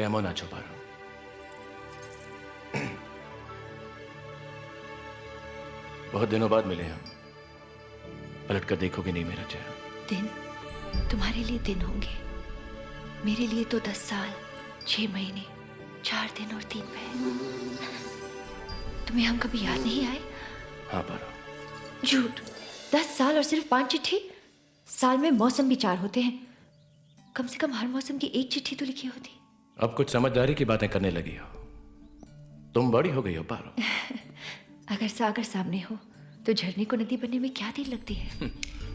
Camo ना छुपा रहा हूं। बहुत दिनों बाद मिले हम। पलट कर देखोगे नहीं मेरा चेहरा। दिन तुम्हारे लिए दिन होंगे, मेरे लिए तो 10 साल 6 महीने 4 दिन और 3 पहर। तुम्हें हम कभी याद नहीं आए? हाँ पारो। झूठ। 10 साल और सिर्फ 5 चिट्ठी। साल में मौसम भी 4 होते हैं, कम से कम हर मौसम की एक चिट्ठी तो लिखी होती। अब कुछ समझदारी की बातें करने लगी हो। तुम बड़ी हो गई हो पारो। अगर सागर सामने हो तो झरने को नदी बनने में क्या देर लगती है?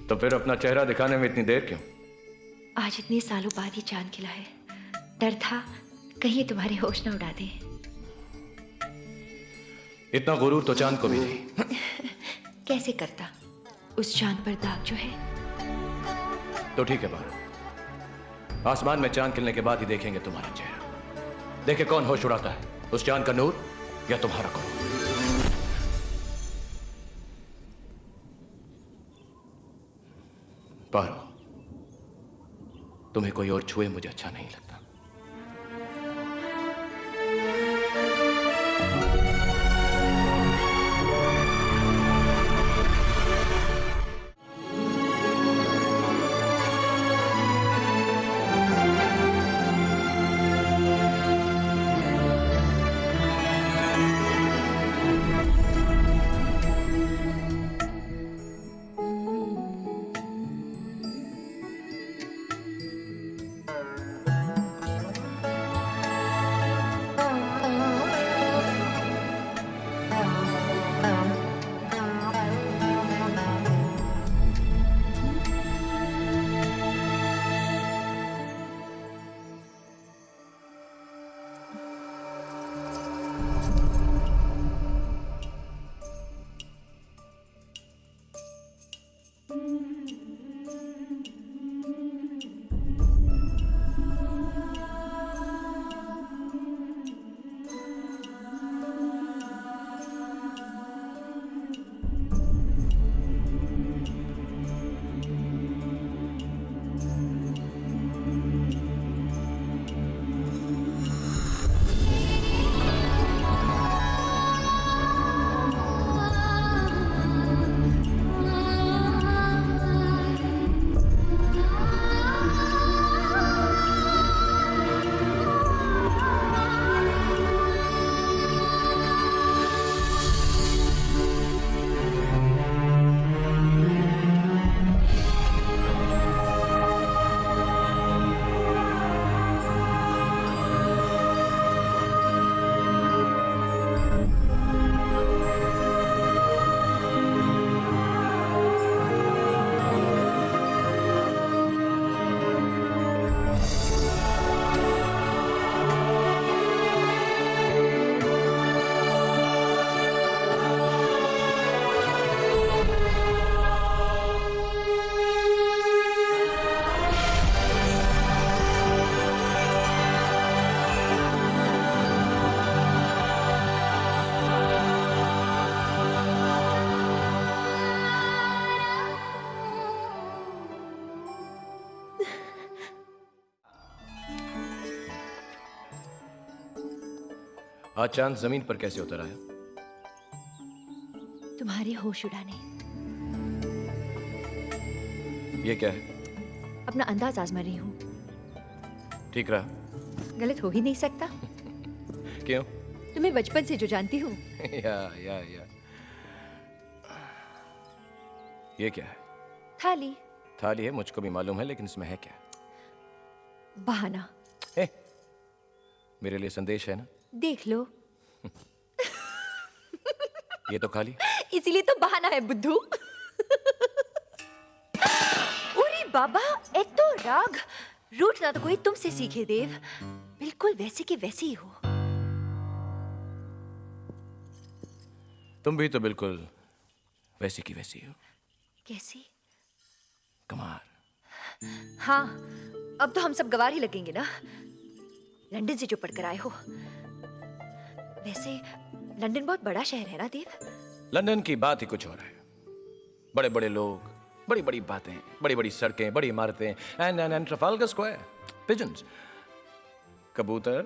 तो फिर अपना चेहरा दिखाने में इतनी देर क्यों? आज इतने सालों बाद ही चांद खिला है। डर था कहीं ये तुम्हारे होश न उड़ा दे। इतना गुरूर तो चांद को भी नहीं। कैसे करता? उस चांद पर दाग जो है। तो ठीक है पारो, आसमान में चांद खिलने के बाद ही देखेंगे तुम्हारा चेहरा। देखे कौन होश उड़ाता है, उस चांद का नूर या तुम्हारा कौन। पारो, तुम्हें कोई और छुए मुझे अच्छा नहीं लगता। आज चांद जमीन पर कैसे उतर आया? तुम्हारे होश उड़ाने। ये क्या है? अपना अंदाज आजमा रही हूँ। ठीक रहा? गलत हो ही नहीं सकता। क्यों? तुम्हें बचपन से जो जानती हूँ। या ये क्या है? थाली। थाली है, मुझको भी मालूम है, लेकिन इसमें है क्या? बहाना। मेरे लिए संदेश है ना? देख लो। ये तो खाली। इसीलिए तो बहाना है बुद्धू। अरे बाबा, एक तो राग रूठना तो कोई तुमसे सीखे देव। बिल्कुल वैसे के वैसे ही हो। तुम भी तो बिल्कुल वैसी की वैसी हो। कैसी? कमार। हाँ, अब तो हम सब गवार ही लगेंगे ना, लंदन से जो पढ़कर आए हो। वैसे लंदन बहुत बड़ा शहर है ना देव? लंदन की बात ही कुछ और है। बड़े बड़े लोग, बड़ी बड़ी बातें, बड़ी बड़ी सड़कें, बड़ी इमारतें, एंड ट्रफाल्गर स्क्वायर, पिजन्स। कबूतर,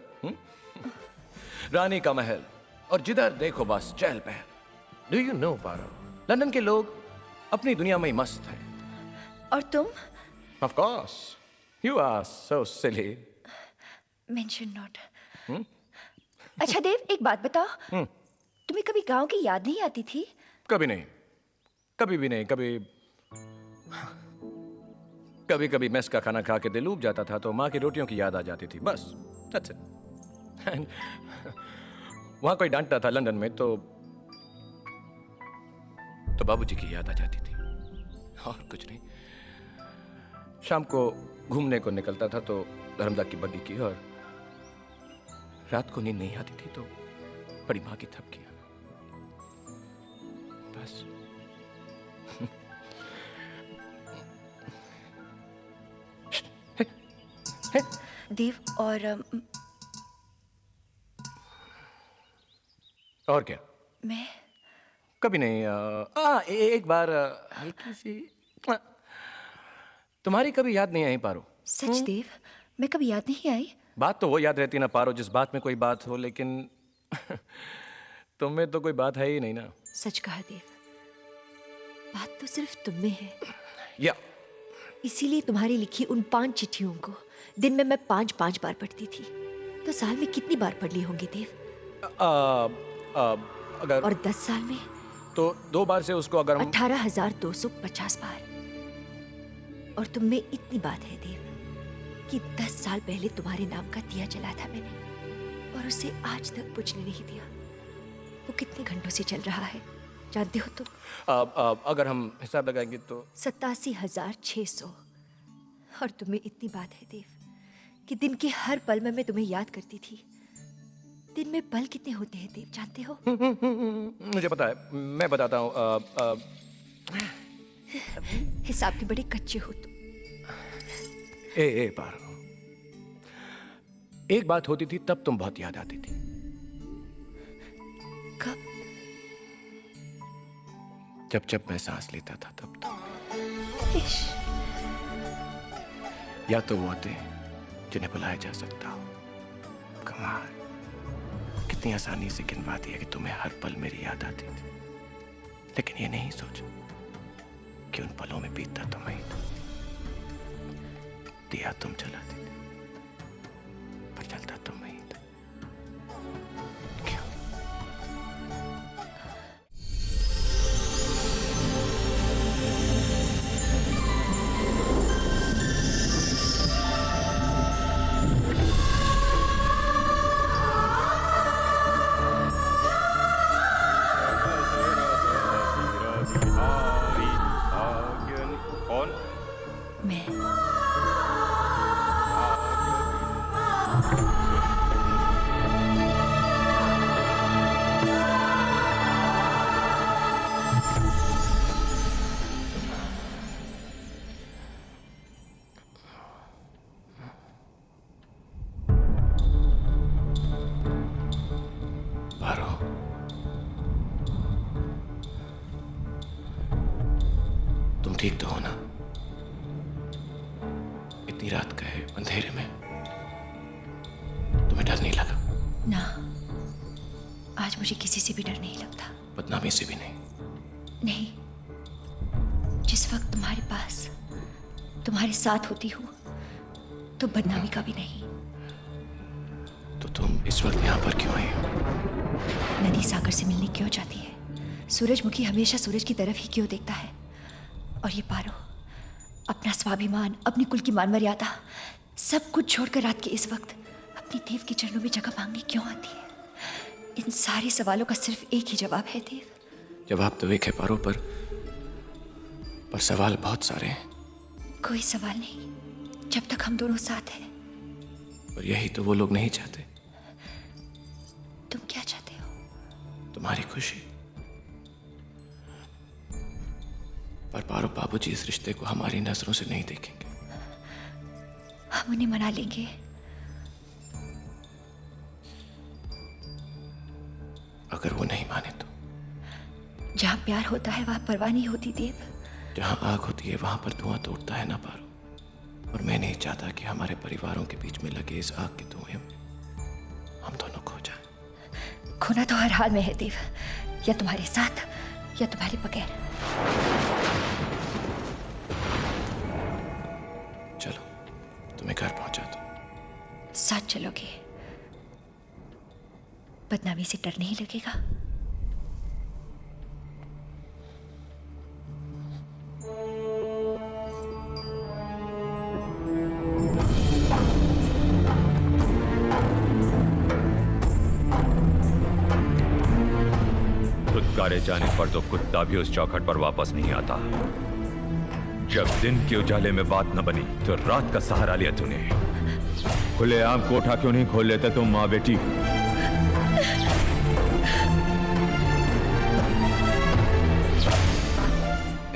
रानी का महल, और जिधर देखो बस चहल पहल। Do you know Paro, London के लोग अपनी दुनिया में ही मस्त हैं। और तुम? Of course, you are so silly. Mention not. अच्छा देव, एक बात बताओ, तुम्हें कभी गांव की याद नहीं आती थी? कभी नहीं, कभी भी नहीं। कभी कभी मेस का खाना खा के दिल ऊब जाता था तो माँ की रोटियों की याद आ जाती थी, बस that's it। वहां कोई डांटता था लंदन में तो बाबूजी की याद आ जाती थी, और कुछ नहीं। शाम को घूमने को निकलता था तो धर्मदा की बग्गी की, और रात को नींद नहीं आती थी तो बड़ी माँ की थपकियां, बस। देव, और क्या? मैं कभी नहीं। एक बार हल्की सी तुम्हारी कभी याद नहीं आई पारो। सच देव, मैं कभी याद नहीं आई। बात तो वो याद रहती ना पारो जिस बात में कोई बात हो, लेकिन तुम में तो कोई बात है ही नहीं ना। सच कहा देव, बात तो सिर्फ तुम में है। या इसीलिए तुम्हारी लिखी उन 5 चिट्ठियों को दिन में मैं 5-5 बार पढ़ती थी। तो साल में कितनी बार पढ़ ली होंगी देव? अगर और 10 साल में तो 2 बार से उसको अगर हम 18,250 बार। और तुम में इतनी बात है देव कि 10 साल पहले तुम्हारे नाम का दिया जला था मैंने, और उसे आज तक बुझने नहीं दिया। वो कितने घंटों से चल रहा है जानते हो तुम? अगर हम हिसाब लगाएंगे तो 87,600। और तुम्हें इतनी बात है देव कि दिन के हर पल में मैं तुम्हें याद करती थी। दिन में पल कितने होते हैं देव जानते हो? मुझे पता है, मैं बताता हूँ। हिसाब के बड़े कच्चे हो तुम। ए पारो, एक बात होती थी तब तुम बहुत याद आती थी। कब? जब मैं सांस लेता था तब तो। इश। या तो वो थे जिन्हें बुलाया जा सकता हो। कमाल, कितनी आसानी से गिनवा दिया कि तुम्हें हर पल मेरी याद आती थी, लेकिन ये नहीं सोचा कि उन पलों में बीतता तुम्हें ही था। दिया तुम जलाती थी पर जलता तुम्हें ही था। क्यों? कौन? मैं। पारो, तुम ठीक तो हो ना? इतनी रात का है, अंधेरे में तुम्हें डर नहीं लगा? ना, आज मुझे किसी से भी डर नहीं लगता। बदनामी से भी नहीं? नहीं, जिस वक्त तुम्हारे पास, तुम्हारे साथ होती हूँ तो बदनामी का भी नहीं। तो तुम इस वक्त यहाँ पर क्यों आई हो? नदी सागर से मिलने क्यों जाती है? सूरजमुखी हमेशा सूरज की तरफ ही क्यों देखता है? और ये पारो, अपना स्वाभिमान, अपनी कुल की मान मर्यादा सब कुछ छोड़कर रात के इस वक्त अपनी देव के चरणों में जगह मांगने क्यों आती है? इन सारे सवालों का सिर्फ एक ही जवाब है देव। जवाब तो एक है पारो, पर सवाल बहुत सारे हैं। कोई सवाल नहीं जब तक हम दोनों साथ हैं। और यही तो वो लोग नहीं चाहते। तुम क्या चाहते हो? तुम्हारी खुशी। पर पारो, बाबूजी इस रिश्ते को हमारी नजरों से नहीं देखेंगे। हम उन्हें मना लेंगे। अगर वो नहीं माने तो? जहां प्यार होता है वहां परवाह नहीं होती देव। जहां आग होती है वहां पर धुआं तो उठता है ना पारो। और मैं नहीं चाहता कि हमारे परिवारों के बीच में लगे इस आग के धुएं में खोना तो हर हाल में है देव, या तुम्हारे साथ या तुम्हारे बगैर। चलो तुम्हें घर पहुंचा दो। साथ चलोगे? बदनामी से डर नहीं लगेगा? फुदकारे जाने पर तो कुत्ता भी उस चौखट पर वापस नहीं आता। जब दिन के उजाले में बात न बनी तो रात का सहारा लिया तूने। खुलेआम कोठा क्यों नहीं खोल लेते तुम माँ बेटी?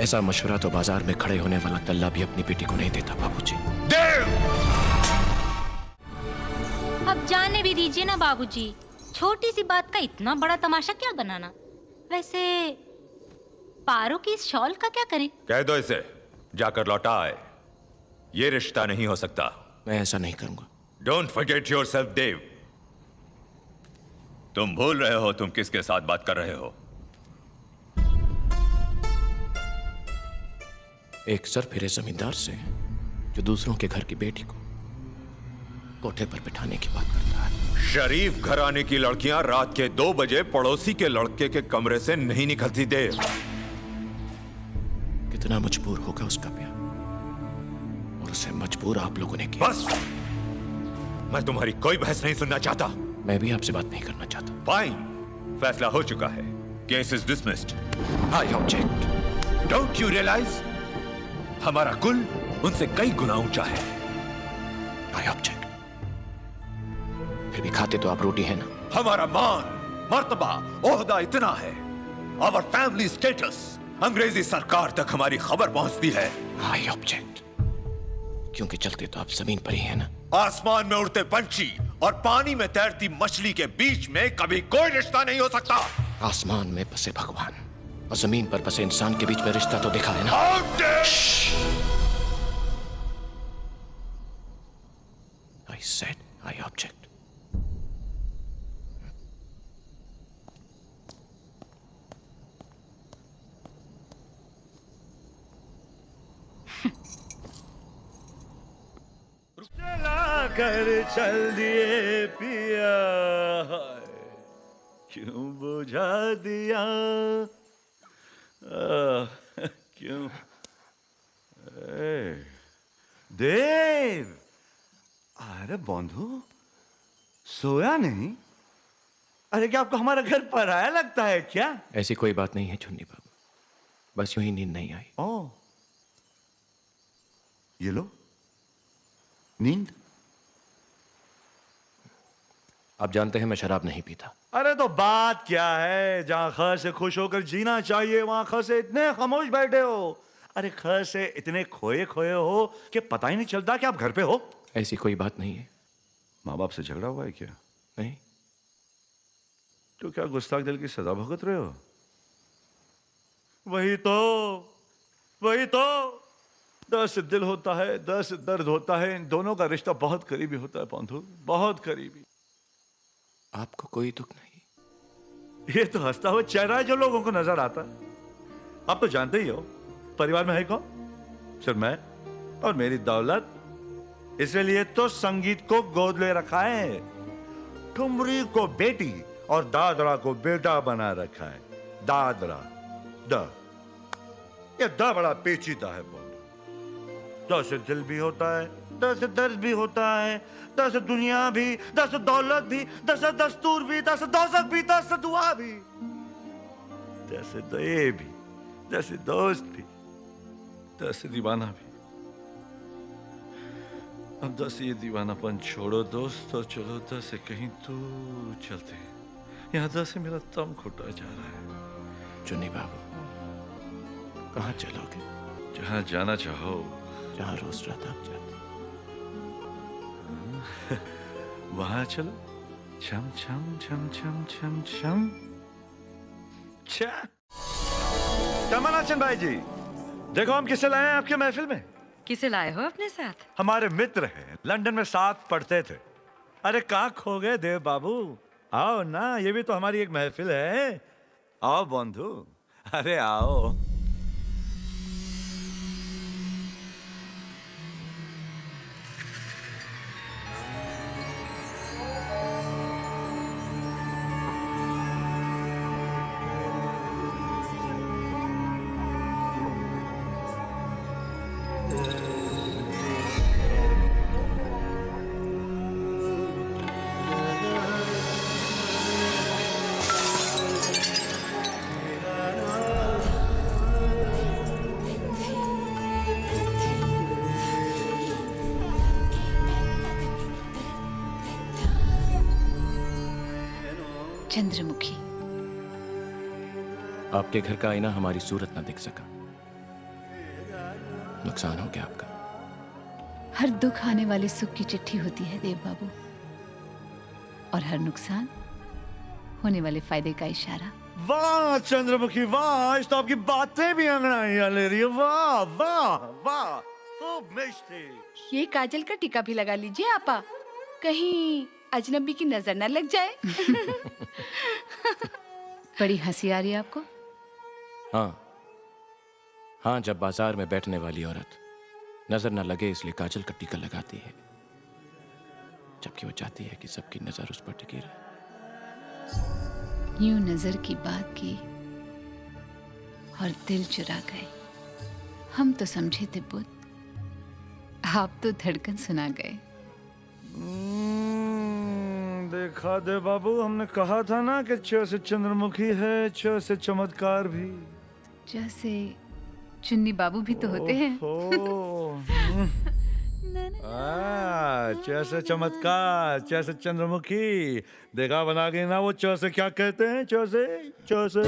ऐसा मशवरा तो बाजार में खड़े होने वाला तल्ला भी अपनी बेटी को नहीं देता बाबूजी। अब जाने भी दीजिए ना बाबूजी, छोटी सी बात का इतना बड़ा तमाशा क्या बनाना। वैसे पारो की इस शॉल का क्या करें? कह दो इसे जाकर लौटा आए। ये रिश्ता नहीं हो सकता। मैं ऐसा नहीं करूंगा। डोंट फॉरगेट योरसेल्फ देव। तुम भूल रहे हो तुम किसके साथ बात कर रहे हो। एक सरफिरे जमींदार से जो दूसरों के घर की बेटी को कोठे पर बिठाने की बात करता है। शरीफ घराने की लड़कियां रात के 2 बजे पड़ोसी के लड़के के कमरे से नहीं निकलती देव। कितना मजबूर होगा उसका प्यार, और उसे मजबूर आप लोगों ने किया। बस, मैं तुम्हारी कोई बहस नहीं सुनना चाहता। मैं भी आपसे बात नहीं करना चाहता। फाइन, फैसला हो चुका है। Case is dismissed. I object. Don't you realise हमारा कुल उनसे कई गुना ऊंचा है। I object. फिर भी खाते तो आप रोटी है ना। हमारा मान, मर्तबा, ओहदा इतना है। आवर फैमिली स्टेटस अंग्रेजी सरकार तक हमारी खबर पहुंचती है। I object. क्योंकि चलते तो आप जमीन पर ही है ना। आसमान में उड़ते पंछी और पानी में तैरती मछली के बीच में कभी कोई रिश्ता नहीं हो सकता। आसमान में बसे भगवान और जमीन पर बसे इंसान के बीच में रिश्ता तो दिखा है ना। I said I object. चला कर चल दिए पिया, क्यों बुझा दिया, क्यों? देव, अरे बंधु, सोया नहीं? अरे क्या आपको हमारा घर पराया लगता है क्या? ऐसी कोई बात नहीं है चुन्नी बाबू, बस यूं ही नींद नहीं आई। ओ, ये लो नींद। आप जानते हैं मैं शराब नहीं पीता। अरे तो बात क्या है, जहां ख से खुश होकर जीना चाहिए वहां ख से इतने खामोश बैठे हो। अरे ख से इतने खोए खोए हो कि पता ही नहीं चलता कि आप घर पे हो। ऐसी कोई बात नहीं है। माँ बाप से झगड़ा हुआ है क्या? नहीं। तो क्या गुस्ताख दिल की सजा भुगत रहे हो? वही तो 10 दिल होता है, 10 दर्द होता है। इन दोनों का रिश्ता बहुत करीबी होता है बंधु, बहुत करीबी। आपको कोई दुख नहीं? ये तो हंसता हुआ चेहरा है जो लोगों को नजर आता है। आप तो जानते ही हो परिवार में है कौन? सिर्फ मैं और मेरी दौलत। इसलिए तो संगीत को गोद ले रखा है, ठुमरी को बेटी और दादरा को बेटा बना रखा है। दादरा ये द बड़ा पेचीदा है बोल। 10 दिल भी होता है, 10 दर्द भी होता है, 10 दुनिया भी, 10 दौलत भी, 10 दस्तूर भी, 10 दोज़ख भी, 10 दुआ भी, 10 दये भी, 10 दोस्त भी, 10 दीवाना भी। अब 10 ये दीवानापन छोड़ो दोस्त, और चलो 10 से कहीं दूर चलते हैं। यहाँ 10 से मेरा दम घुटा जा रहा है। चुन्नी बाबू, कहाँ चलोगे? जहाँ जाना चाहो। जहाँ रोज रात आप जाते। वहां चलो। छम छम छम छम छम छम। कमल हसन भाई जी, देखो हम किसे लाए हैं आपके महफिल में। किसे लाए हो अपने साथ? हमारे मित्र हैं, लंदन में साथ पढ़ते थे। अरे कहाँ खो गए देव बाबू? आओ ना, ये भी तो हमारी एक महफिल है। आओ बंधु, अरे आओ। चंद्रमुखी, आपके घर का आईना हमारी सूरत ना दिख सका। नुकसान हो गया आपका। हर दुख आने वाले सुख की चिट्ठी होती है देव बाबू, और हर नुकसान होने वाले फायदे का इशारा। वाह चंद्रमुखी वाह, आज तो आपकी बातें भी अंगड़ाइयां ले रही है। वाह वाह वाह, खूब मिष्टी। ये काजल का टीका भी लगा लीजिए आपा, कहीं अजनबी की नजर न लग जाए। बड़ी हंसी आ रही है आपको? हाँ हाँ, जब बाजार में बैठने वाली औरत नजर न लगे इसलिए काजल का टीका लगाती है, जबकि वो चाहती है कि सबकी नजर उस पर टिकी रहे। यूं नजर की बात की और दिल चुरा गए। हम तो समझे थे बुत, आप तो धड़कन सुना गए। देखा दे बाबू, हमने कहा था ना कि च से चंद्रमुखी है, च से चमत्कार भी। जैसे चुन्नी बाबू भी तो होते हैं। च से चमत्कार, च से चंद्रमुखी। देखा बना गई ना वो च से क्या कहते हैं, च से